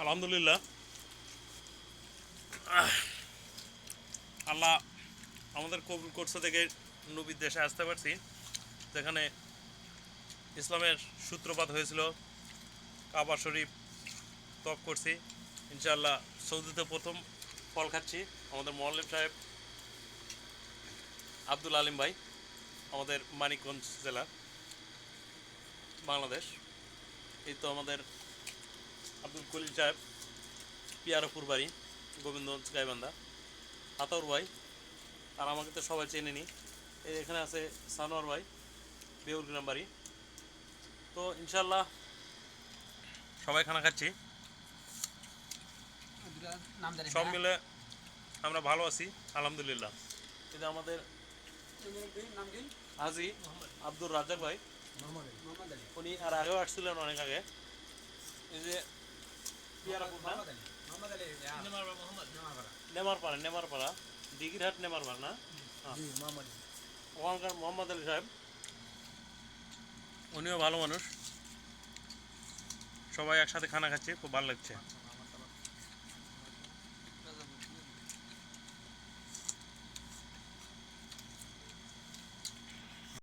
আলহামদুলিল্লাহ, আল্লাহ আমাদের কবুল করছে থেকে নবীর দেশে আসতে পারছি, যেখানে ইসলামের সূত্রপাত হয়েছিল। কাবা শরীফ তপ করছি, ইনশাআল্লাহ সৌদিতে প্রথম ফল খাচ্ছি। আমাদের মোয়াল্লিম সাহেব আব্দুল আলিম ভাই, আমাদের মানিকগঞ্জ জেলা, বাংলাদেশ। এই তো আমাদের আব্দুল কলিম সাহেব, পিয়ারপুর বাড়ি, গোবিন্দগঞ্জ গাইবান্ধা। আতাউর ভাই, আর আমাকে তো সবাই চেনে নি। এখানে আছে সানোয়ার ভাই, বেউলগ্রাম বাড়ি। তো ইনশাল্লাহ সবাই খানা খাচ্ছি, সব মিলে আমরা ভালো আছি আলহামদুলিল্লাহ। এটা আমাদের হাজি আব্দুর রাজ্জাক ভাই, উনি আর আগেও আসছিলেন অনেক আগে। এই যে নেমারপাড়া দিঘিরহাট নেমারপাড়া না, ওখানকার মোহাম্মদ আলী সাহেব, উনিও ভালো মানুষ। সবাই একসাথে খানা খাচ্ছি, খুব ভালো লাগছে।